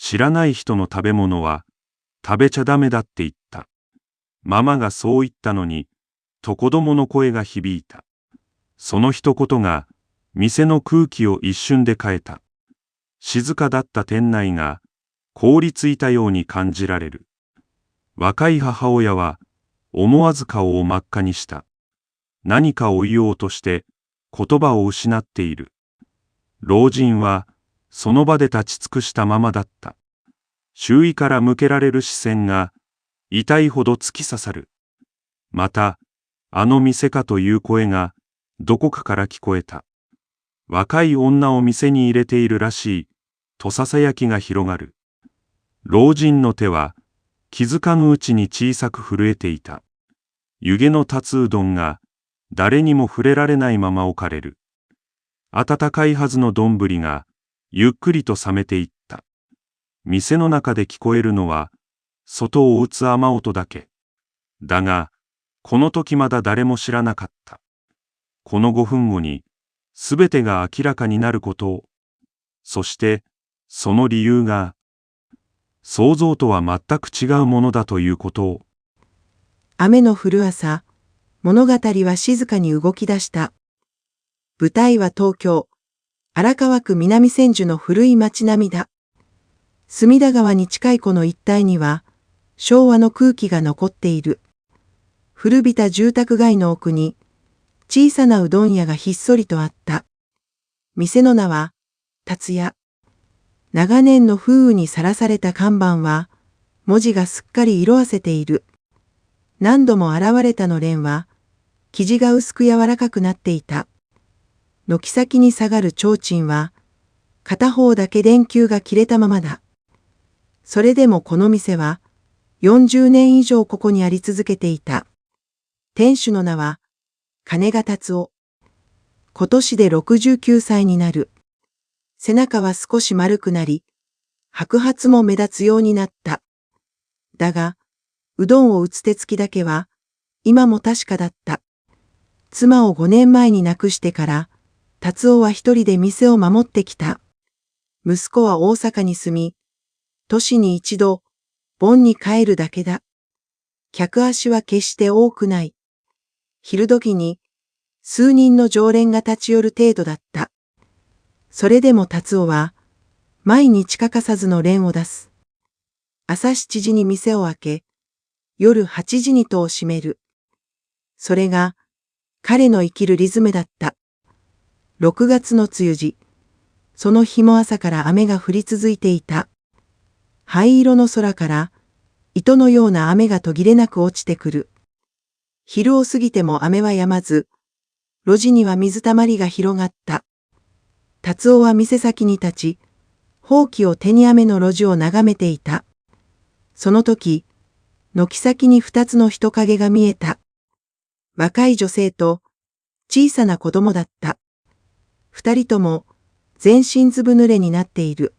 知らない人の食べ物は食べちゃダメだって言った。ママがそう言ったのに、と子供の声が響いた。その一言が店の空気を一瞬で変えた。静かだった店内が凍りついたように感じられる。若い母親は思わず顔を真っ赤にした。何かを言おうとして言葉を失っている。老人はその場で立ち尽くしたままだった。周囲から向けられる視線が痛いほど突き刺さる。また、あの店かという声がどこかから聞こえた。若い女を店に入れているらしいとささやきが広がる。老人の手は気づかぬうちに小さく震えていた。湯気の立つうどんが誰にも触れられないまま置かれる。温かいはずの丼がゆっくりと冷めていった。店の中で聞こえるのは外を打つ雨音だけ。だが、この時まだ誰も知らなかった。この5分後にすべてが明らかになることを。そしてその理由が想像とは全く違うものだということを。雨の降る朝、物語は静かに動き出した。舞台は東京、荒川区南千住の古い町並みだ。隅田川に近いこの一帯には、昭和の空気が残っている。古びた住宅街の奥に、小さなうどん屋がひっそりとあった。店の名は、達也。長年の風雨にさらされた看板は、文字がすっかり色あせている。何度も現れたのれんは、生地が薄く柔らかくなっていた。軒先に下がる提灯は、片方だけ電球が切れたままだ。それでもこの店は、40年以上ここにあり続けていた。店主の名は、金賀達夫。今年で69歳になる。背中は少し丸くなり、白髪も目立つようになった。だが、うどんを打つ手つきだけは、今も確かだった。妻を5年前に亡くしてから、達夫は一人で店を守ってきた。息子は大阪に住み、年に一度、盆に帰るだけだ。客足は決して多くない。昼時に、数人の常連が立ち寄る程度だった。それでも達夫は、毎日欠かさずのれんを出す。朝7時に店を開け、夜8時に戸を閉める。それが彼の生きるリズムだった。6月の梅雨時、その日も朝から雨が降り続いていた。灰色の空から糸のような雨が途切れなく落ちてくる。昼を過ぎても雨は止まず、路地には水たまりが広がった。達夫は店先に立ち、ほうきを手に雨の路地を眺めていた。その時、軒先に2つの人影が見えた。若い女性と小さな子供だった。2人とも全身ずぶ濡れになっている。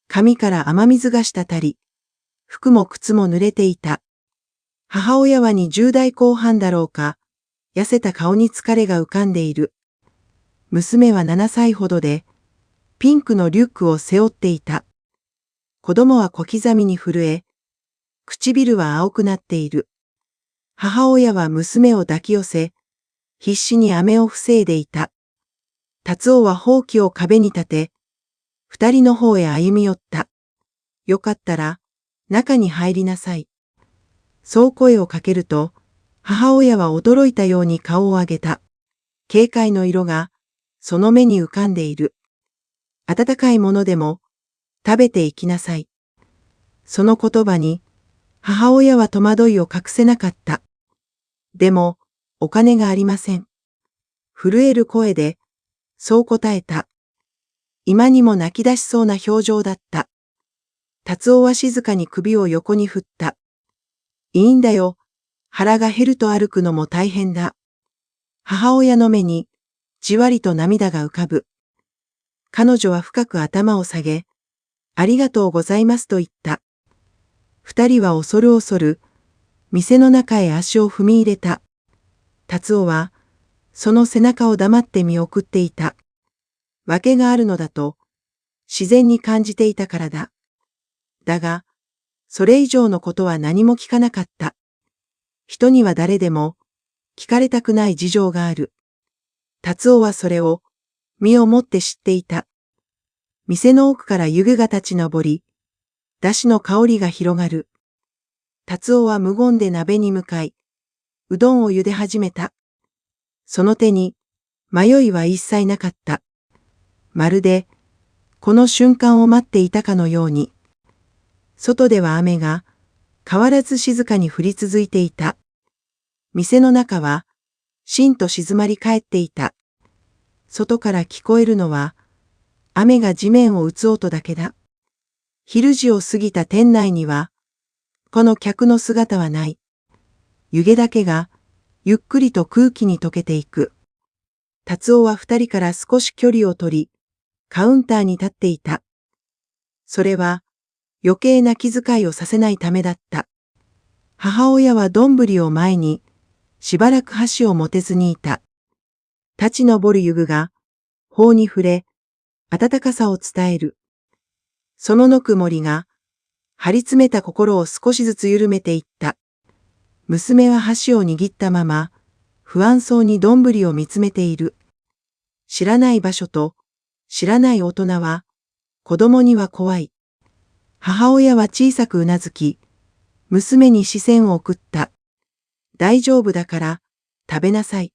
髪から雨水が滴り、服も靴も濡れていた。母親は20代後半だろうか、痩せた顔に疲れが浮かんでいる。娘は7歳ほどで、ピンクのリュックを背負っていた。子供は小刻みに震え、唇は青くなっている。母親は娘を抱き寄せ、必死に雨を防いでいた。達夫はほうきを壁に立て、二人の方へ歩み寄った。よかったら、中に入りなさい。そう声をかけると、母親は驚いたように顔を上げた。軽快の色が、その目に浮かんでいる。温かいものでも、食べていきなさい。その言葉に、母親は戸惑いを隠せなかった。でも、お金がありません。震える声で、そう答えた。今にも泣き出しそうな表情だった。達夫は静かに首を横に振った。いいんだよ。腹が減ると歩くのも大変だ。母親の目に、じわりと涙が浮かぶ。彼女は深く頭を下げ、ありがとうございますと言った。二人は恐る恐る、店の中へ足を踏み入れた。達夫は、その背中を黙って見送っていた。訳があるのだと、自然に感じていたからだ。だが、それ以上のことは何も聞かなかった。人には誰でも聞かれたくない事情がある。達夫はそれを身をもって知っていた。店の奥から湯気が立ち上り、出汁の香りが広がる。達夫は無言で鍋に向かい、うどんを茹で始めた。その手に迷いは一切なかった。まるで、この瞬間を待っていたかのように。外では雨が変わらず静かに降り続いていた。店の中は、しんと静まり返っていた。外から聞こえるのは、雨が地面を打つ音だけだ。昼時を過ぎた店内には、この客の姿はない。湯気だけが、ゆっくりと空気に溶けていく。達夫は二人から少し距離を取り、カウンターに立っていた。それは、余計な気遣いをさせないためだった。母親は丼を前に、しばらく箸を持てずにいた。立ち上る湯気が、頬に触れ、温かさを伝える。そのぬくもりが、張り詰めた心を少しずつ緩めていった。娘は箸を握ったまま、不安そうに丼を見つめている。知らない場所と、知らない大人は、子供には怖い。母親は小さくうなずき、娘に視線を送った。大丈夫だから、食べなさい。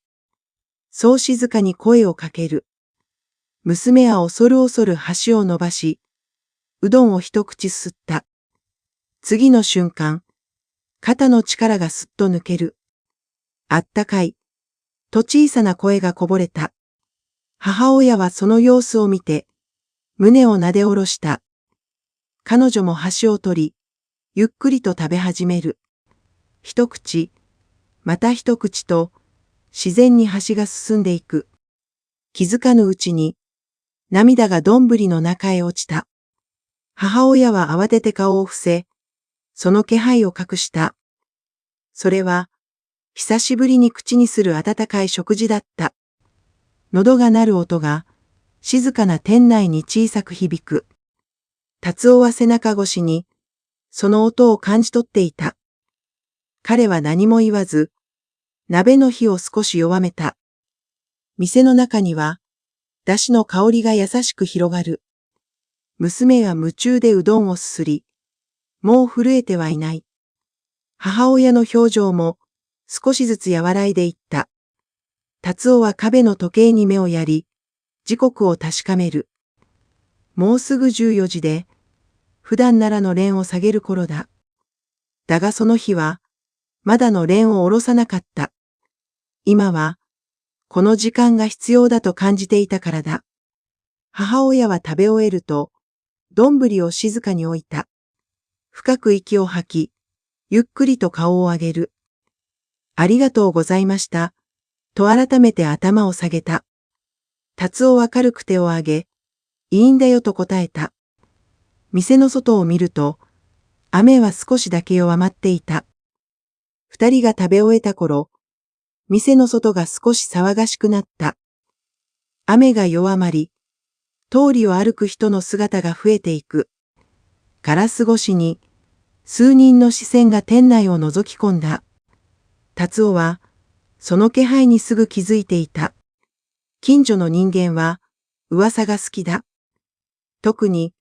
そう静かに声をかける。娘は恐る恐る箸を伸ばし、うどんを一口吸った。次の瞬間、肩の力がすっと抜ける。あったかい、と小さな声がこぼれた。母親はその様子を見て、胸をなで下ろした。彼女も箸を取り、ゆっくりと食べ始める。一口、また一口と、自然に箸が進んでいく。気づかぬうちに、涙が丼の中へ落ちた。母親は慌てて顔を伏せ、その気配を隠した。それは、久しぶりに口にする温かい食事だった。喉が鳴る音が、静かな店内に小さく響く。達夫は背中越しに、その音を感じ取っていた。彼は何も言わず、鍋の火を少し弱めた。店の中には、出汁の香りが優しく広がる。娘は夢中でうどんをすすり、もう震えてはいない。母親の表情も少しずつ和らいでいった。達夫は壁の時計に目をやり、時刻を確かめる。もうすぐ14時で、普段ならのれんを下げる頃だ。だがその日は、まだのれんを下ろさなかった。今は、この時間が必要だと感じていたからだ。母親は食べ終えると、丼を静かに置いた。深く息を吐き、ゆっくりと顔を上げる。ありがとうございました。と改めて頭を下げた。達夫は軽く手を上げ、いいんだよと答えた。店の外を見ると、雨は少しだけ弱まっていた。二人が食べ終えた頃、店の外が少し騒がしくなった。雨が弱まり、通りを歩く人の姿が増えていく。ガラス越しに、数人の視線が店内を覗き込んだ。達夫は、その気配にすぐ気づいていた。近所の人間は、噂が好きだ。特に、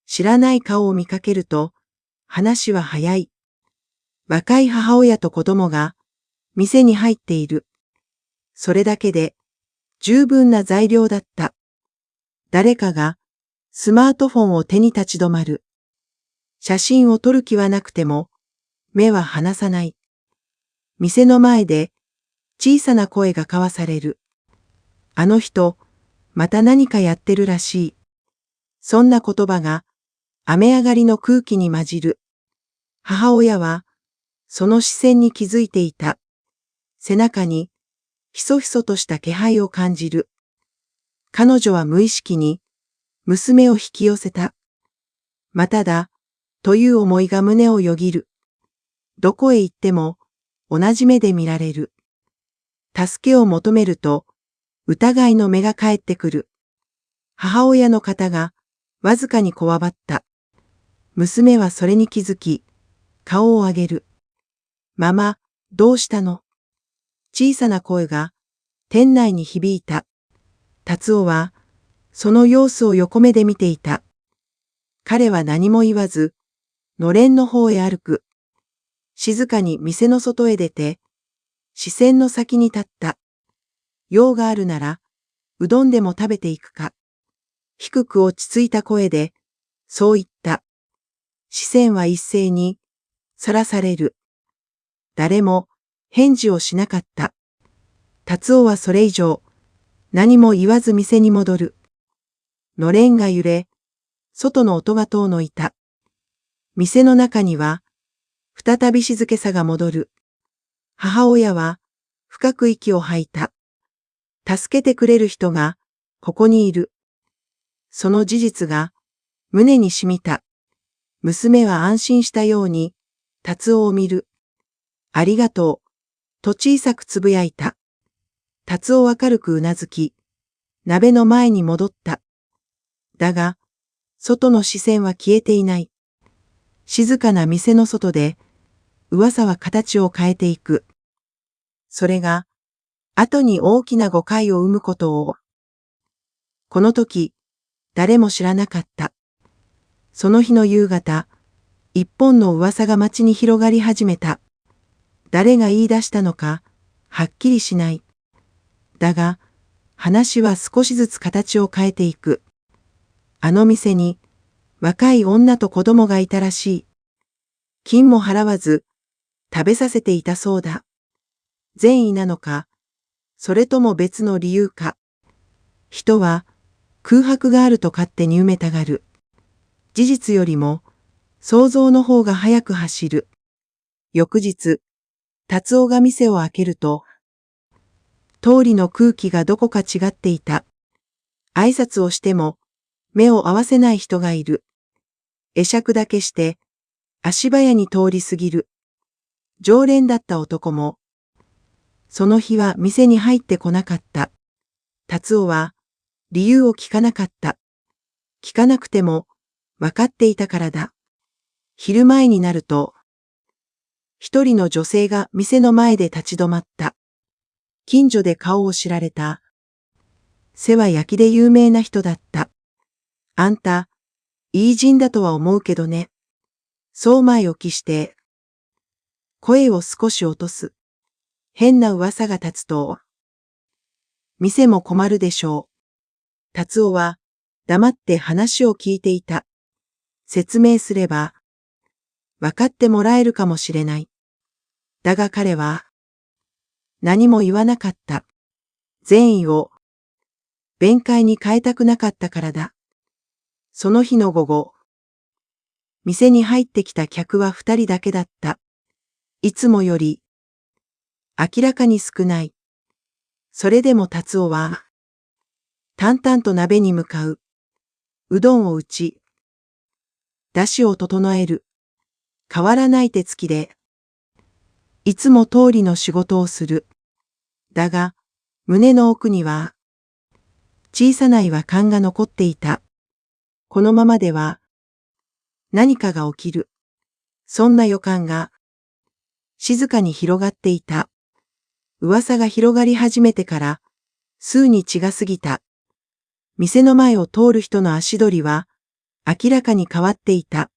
知らない顔を見かけると、話は早い。若い母親と子供が、店に入っている。それだけで、十分な材料だった。誰かが、スマートフォンを手に立ち止まる。写真を撮る気はなくても、目は離さない。店の前で、小さな声が交わされる。あの人、また何かやってるらしい。そんな言葉が、雨上がりの空気に混じる。母親は、その視線に気づいていた。背中に、ひそひそとした気配を感じる。彼女は無意識に、娘を引き寄せた。まただ、という思いが胸をよぎる。どこへ行っても、同じ目で見られる。助けを求めると、疑いの目が返ってくる。母親の肩が、わずかにこわばった。娘はそれに気づき、顔を上げる。ママ、どうしたの？小さな声が店内に響いた。達夫はその様子を横目で見ていた。彼は何も言わず、のれんの方へ歩く。静かに店の外へ出て、視線の先に立った。用があるなら、うどんでも食べていくか。低く落ち着いた声で、そう言った。視線は一斉に、さらされる。誰も返事をしなかった。達夫はそれ以上、何も言わず店に戻る。のれんが揺れ、外の音が遠のいた。店の中には、再び静けさが戻る。母親は、深く息を吐いた。助けてくれる人が、ここにいる。その事実が、胸に染みた。娘は安心したように、達夫を見る。ありがとう、と小さくつぶやいた。達夫は軽くうなずき、鍋の前に戻った。だが、外の視線は消えていない。静かな店の外で、噂は形を変えていく。それが、後に大きな誤解を生むことを。この時、誰も知らなかった。その日の夕方、一本の噂が街に広がり始めた。誰が言い出したのか、はっきりしない。だが、話は少しずつ形を変えていく。あの店に、若い女と子供がいたらしい。金も払わず、食べさせていたそうだ。善意なのか、それとも別の理由か。人は空白があると勝手に埋めたがる。事実よりも想像の方が早く走る。翌日、達夫が店を開けると、通りの空気がどこか違っていた。挨拶をしても目を合わせない人がいる。会釈だけして足早に通り過ぎる。常連だった男も、その日は店に入ってこなかった。達夫は理由を聞かなかった。聞かなくても分かっていたからだ。昼前になると、一人の女性が店の前で立ち止まった。近所で顔を知られた。背は焼きで有名な人だった。あんた、いい人だとは思うけどね。そう前置きして、声を少し落とす。変な噂が立つと、店も困るでしょう。達夫は黙って話を聞いていた。説明すれば、分かってもらえるかもしれない。だが彼は、何も言わなかった。善意を、弁解に変えたくなかったからだ。その日の午後、店に入ってきた客は2人だけだった。いつもより、明らかに少ない。それでも達夫は、淡々と鍋に向かう。うどんを打ち、出汁を整える。変わらない手つきで、いつも通りの仕事をする。だが、胸の奥には、小さな違和感が残っていた。このままでは、何かが起きる。そんな予感が、静かに広がっていた。噂が広がり始めてから、数日が過ぎた。店の前を通る人の足取りは、明らかに変わっていた。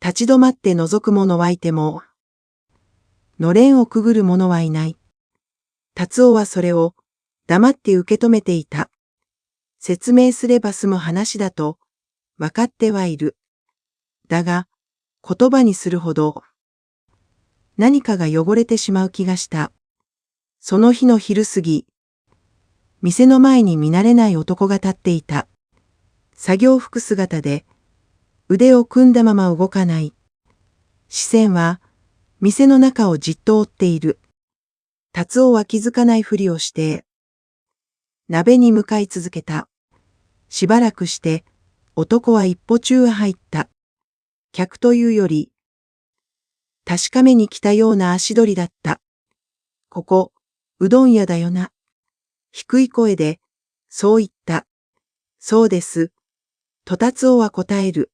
立ち止まって覗く者はいても、のれんをくぐる者はいない。達夫はそれを黙って受け止めていた。説明すれば済む話だと分かってはいる。だが、言葉にするほど何かが汚れてしまう気がした。その日の昼過ぎ、店の前に見慣れない男が立っていた。作業服姿で腕を組んだまま動かない。視線は店の中をじっと追っている。達夫は気づかないふりをして、鍋に向かい続けた。しばらくして、男は一歩中へ入った。客というより、確かめに来たような足取りだった。ここ、うどん屋だよな。低い声で、そう言った。そうです。と達夫は答える。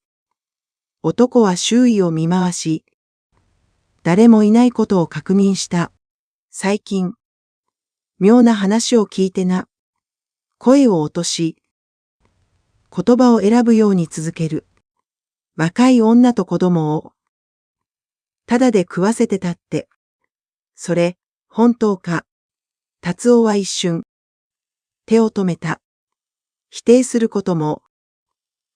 男は周囲を見回し、誰もいないことを確認した。最近、妙な話を聞いてな。声を落とし、言葉を選ぶように続ける。若い女と子供を、ただで食わせてたって。それ、本当か。達夫は一瞬、手を止めた。否定することも、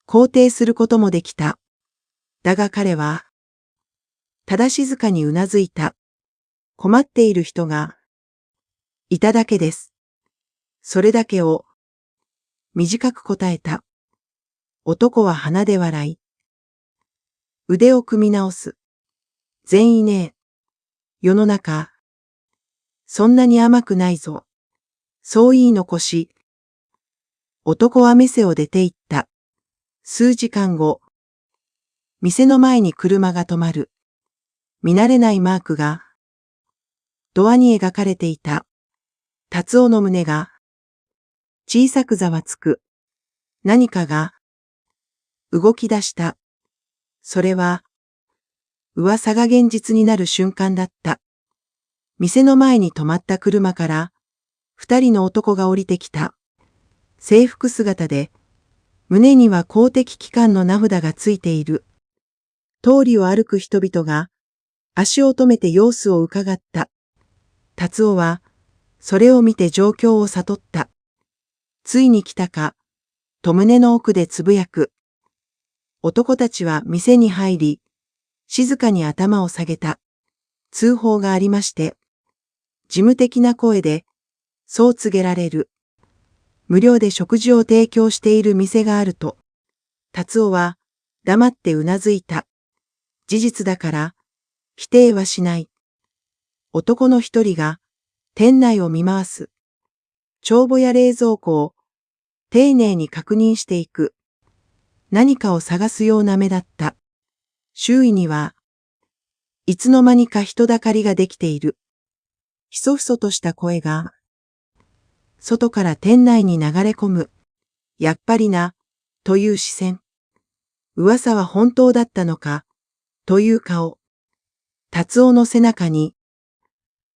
肯定することもできた。だが彼は、ただ静かにうなずいた。困っている人が、いただけです。それだけを、短く答えた。男は鼻で笑い、腕を組み直す。善意ねえ。世の中、そんなに甘くないぞ。そう言い残し、男は店を出て行った。数時間後、店の前に車が止まる。見慣れないマークが、ドアに描かれていた。達夫の胸が、小さくざわつく。何かが、動き出した。それは、噂が現実になる瞬間だった。店の前に止まった車から、二人の男が降りてきた。制服姿で、胸には公的機関の名札がついている。通りを歩く人々が、足を止めて様子をうかがった。達夫は、それを見て状況を悟った。ついに来たか、と胸の奥でつぶやく。男たちは店に入り、静かに頭を下げた。通報がありまして、事務的な声で、そう告げられる。無料で食事を提供している店があると。達夫は、黙ってうなずいた。事実だから、否定はしない。男の一人が、店内を見回す。帳簿や冷蔵庫を、丁寧に確認していく。何かを探すような目だった。周囲には、いつの間にか人だかりができている。ひそひそとした声が、外から店内に流れ込む。やっぱりな、という視線。噂は本当だったのか、という顔。達夫の背中に、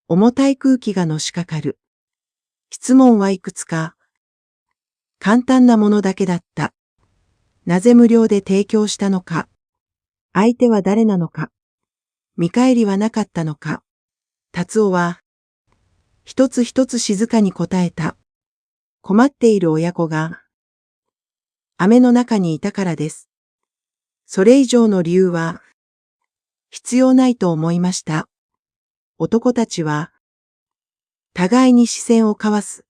重たい空気がのしかかる。質問はいくつか。簡単なものだけだった。なぜ無料で提供したのか。相手は誰なのか。見返りはなかったのか。達夫は、一つ一つ静かに答えた。困っている親子が、雨の中にいたからです。それ以上の理由は、必要ないと思いました。男たちは、互いに視線を交わす。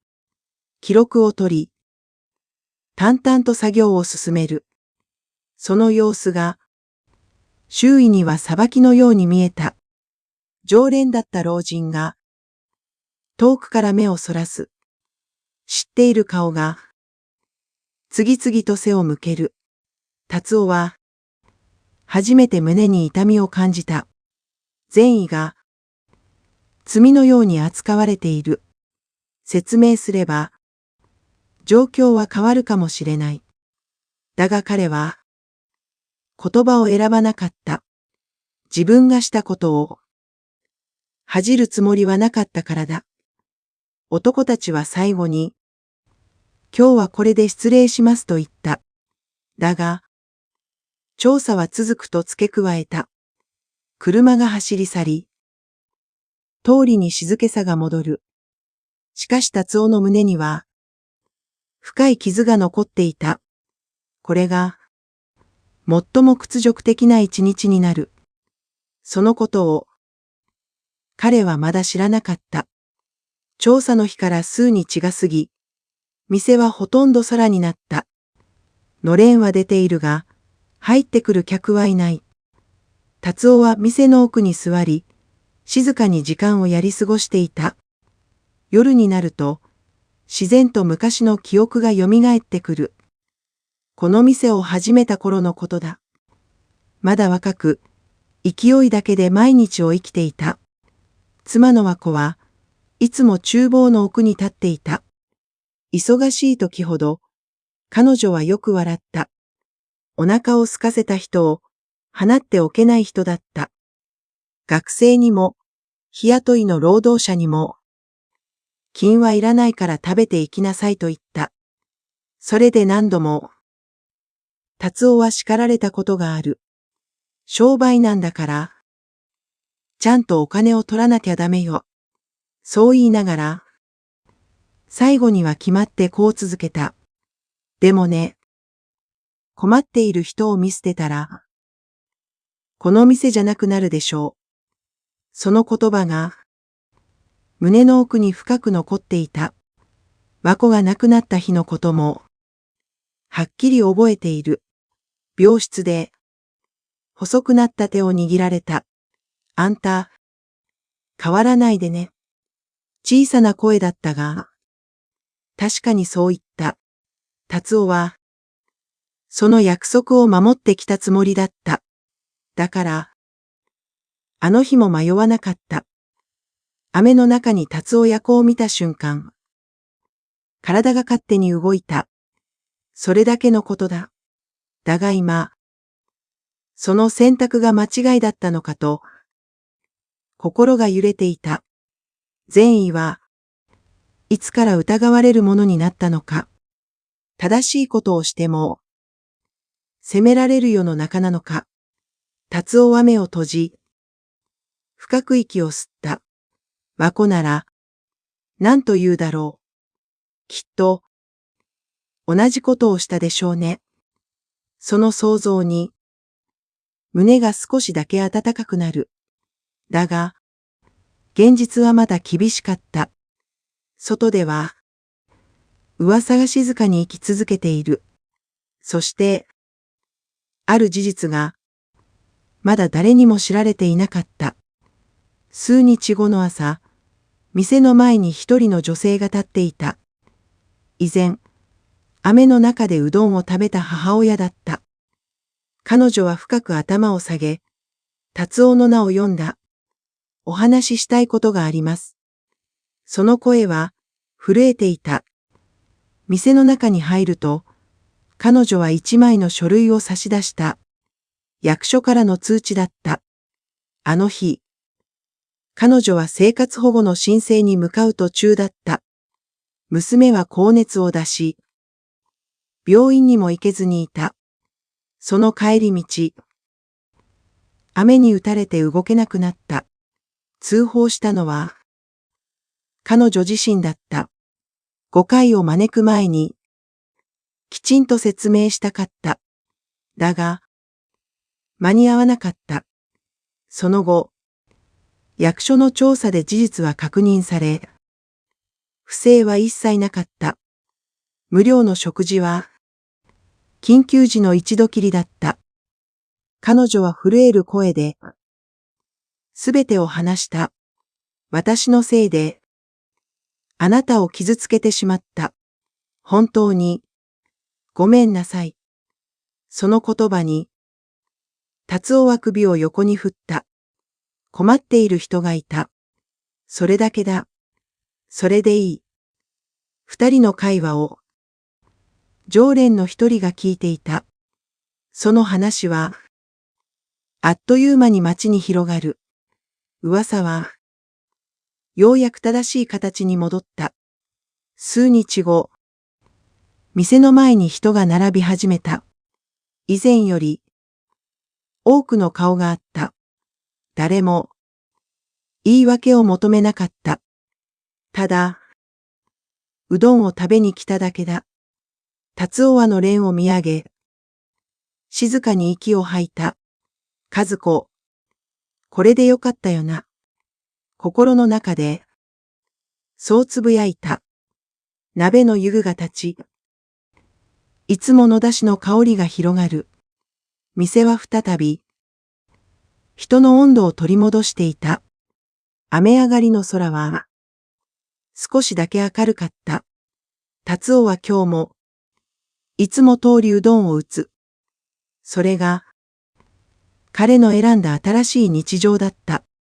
記録を取り、淡々と作業を進める。その様子が、周囲には裁きのように見えた。常連だった老人が、遠くから目をそらす。知っている顔が、次々と背を向ける。達夫は、初めて胸に痛みを感じた。善意が、罪のように扱われている。説明すれば、状況は変わるかもしれない。だが彼は、言葉を選ばなかった。自分がしたことを、恥じるつもりはなかったからだ。男たちは最後に、今日はこれで失礼しますと言った。だが、調査は続くと付け加えた。車が走り去り、通りに静けさが戻る。しかし達夫の胸には、深い傷が残っていた。これが、最も屈辱的な一日になる。そのことを、彼はまだ知らなかった。調査の日から数日が過ぎ、店はほとんど空になった。のれんは出ているが、入ってくる客はいない。達夫は店の奥に座り、静かに時間をやり過ごしていた。夜になると、自然と昔の記憶がよみがえってくる。この店を始めた頃のことだ。まだ若く、勢いだけで毎日を生きていた。妻の和子はいつも厨房の奥に立っていた。忙しい時ほど、彼女はよく笑った。お腹を空かせた人を放っておけない人だった。学生にも、日雇いの労働者にも、金はいらないから食べていきなさいと言った。それで何度も、達夫は叱られたことがある。商売なんだから、ちゃんとお金を取らなきゃダメよ。そう言いながら、最後には決まってこう続けた。でもね、困っている人を見捨てたら、この店じゃなくなるでしょう。その言葉が、胸の奥に深く残っていた。和子が亡くなった日のことも、はっきり覚えている。病室で、細くなった手を握られた。あんた、変わらないでね。小さな声だったが、確かにそう言った。達夫は、その約束を守ってきたつもりだった。だから、あの日も迷わなかった。雨の中に達夫や子を見た瞬間、体が勝手に動いた。それだけのことだ。だが今、その選択が間違いだったのかと、心が揺れていた。善意はいつから疑われるものになったのか。正しいことをしても、責められる世の中なのか。達夫は目を閉じ、深く息を吸った。和子なら、何と言うだろう。きっと、同じことをしたでしょうね。その想像に、胸が少しだけ温かくなる。だが、現実はまだ厳しかった。外では、噂が静かに生き続けている。そして、ある事実が、まだ誰にも知られていなかった。数日後の朝、店の前に一人の女性が立っていた。以前、雨の中でうどんを食べた母親だった。彼女は深く頭を下げ、達夫の名を読んだ。お話ししたいことがあります。その声は震えていた。店の中に入ると、彼女は一枚の書類を差し出した。役所からの通知だった。あの日、彼女は生活保護の申請に向かう途中だった。娘は高熱を出し、病院にも行けずにいた。その帰り道、雨に打たれて動けなくなった。通報したのは、彼女自身だった。誤解を招く前に、きちんと説明したかった。だが、間に合わなかった。その後、役所の調査で事実は確認され、不正は一切なかった。無料の食事は、緊急時の一度きりだった。彼女は震える声で、すべてを話した。私のせいで、あなたを傷つけてしまった。本当に、ごめんなさい。その言葉に、達夫は首を横に振った。困っている人がいた。それだけだ。それでいい。二人の会話を、常連の一人が聞いていた。その話は、あっという間に町に広がる。噂は、ようやく正しい形に戻った。数日後、店の前に人が並び始めた。以前より、多くの顔があった。誰も、言い訳を求めなかった。ただ、うどんを食べに来ただけだ。達夫はのれんを見上げ、静かに息を吐いた。和子、これでよかったよな。心の中で、そうつぶやいた。鍋の湯気が立ち、いつものだしの香りが広がる。店は再び、人の温度を取り戻していた。雨上がりの空は、少しだけ明るかった。達夫は今日も、いつも通りうどんを打つ。それが、彼の選んだ新しい日常だった。